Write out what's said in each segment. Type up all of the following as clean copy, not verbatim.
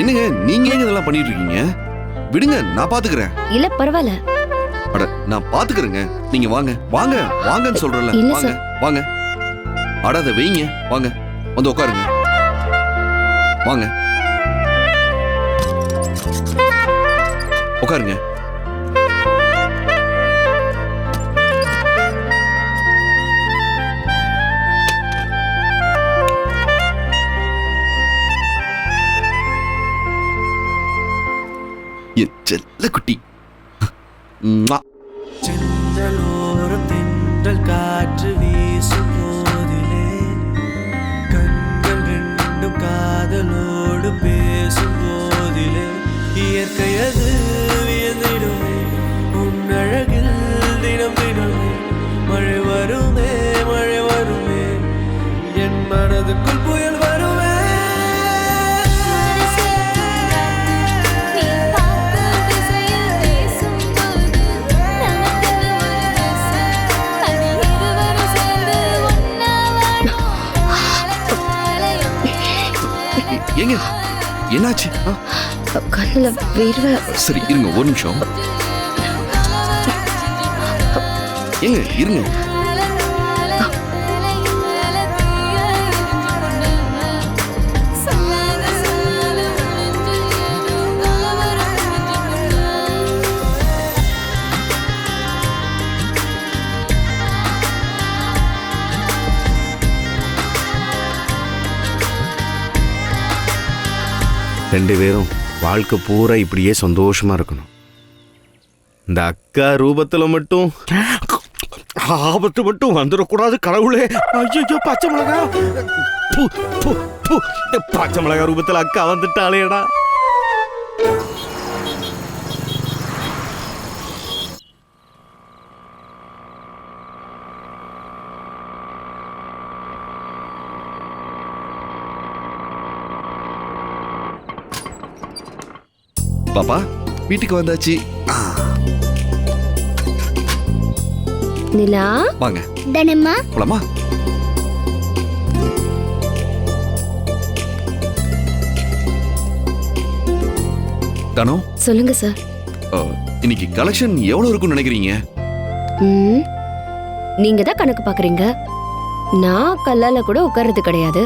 என்னங்க நீங்க ஏங்க இதெல்லாம் பண்ணிட்டு இருக்கீங்க? விடுங்க, நான் பாத்துக்கிறேன். இல்ல பரவாயில்ல. அட நான் பாத்துக்கிறேங்க. நீங்க வாங்க வாங்க வாங்கன்னு சொல்றல. இல்ல வாங்க வாங்க. அட அதை வைங்க. வாங்க வந்து உட்காருங்க. வாங்க உட்காருங்க. செல்ல குட்டி. செந்தலோரம் தென்றல் காற்று வீசும் போதிலே கண்கள் ரெண்டும் காதலோடு பேசும் போதிலே இயற்கையது வியந்திடுமே உன்னழகில் தினம் தினமே மழை வருமே என் மனதுக்குள் புயல் வருமே. ஏங்க என்னாச்சு? கண்ணுல வேர்வை. சரி இருங்க ஒரு நிமிஷம். ஏங்க இருங்க. ரெண்டு பேரும் வாழ்க்கை பூரா இப்படியே சந்தோஷமா இருக்கணும். இந்த அக்கா ரூபத்துல மட்டும் ஆபத்து மட்டும் வந்துடக்கூடாது கடவுளே. ஐயோ பச்சை மிளகா, பச்சை மிளகா ரூபத்துல அக்கா வந்துட்டாளேடா. பாப்பா வீட்டுக்கு வந்தாச்சு. நிலா வாங்க தனம்மா போலாமா? தனோ சொல்லுங்க சார். இன்னைக்கு கலெக்ஷன் எவ்வளவு இருக்கும்னு நினைக்கிறீங்க? நீங்க தான் கணக்கு பாக்குறீங்க. நான் கல்லால கூட உட்கார்றது கிடையாது.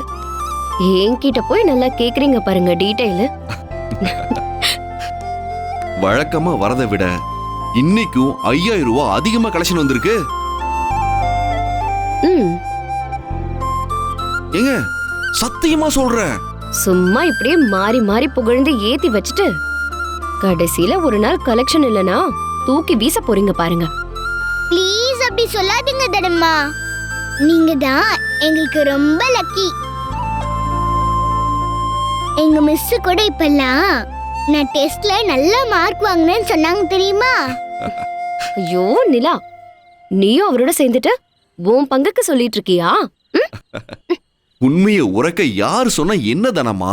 என்கிட்ட போய் நல்லா கேக்குறீங்க பாருங்க டீடைல். வழக்கமா வரதை விட இன்னைக்கும் 5000 ரூபாய் அதிகமா கலெக்ஷன் வந்திருக்கு. ஏங்க சத்தியமா சொல்றேன். சும்மா இப்படியே மாறி மாறி புகழ்ந்து ஏத்தி வச்சுட்டு கடைசியில ஒரு நாள் கலெக்ஷன் இல்லனா தூக்கி வீச போறீங்க பாருங்க. ப்ளீஸ் அப்படி சொல்லாதீங்க தனம்மா. நீங்க தான் எங்களுக்கு ரொம்ப லக்கி. எங்க மிஸ் கூட இப்பெல்லாம் நான் டெஸ்ட்ல நல்ல மார்க் வாங்கினேன்னு சொன்னாங்க தெரியுமா? ஐயோ நிலா, நீயும் அவரோட சேர்ந்துட்டு உன் பங்குக்கு சொல்லிட்டு இருக்கியா? உண்மையை உரைக்க யாரு சொன்னா என்ன தானம்மா?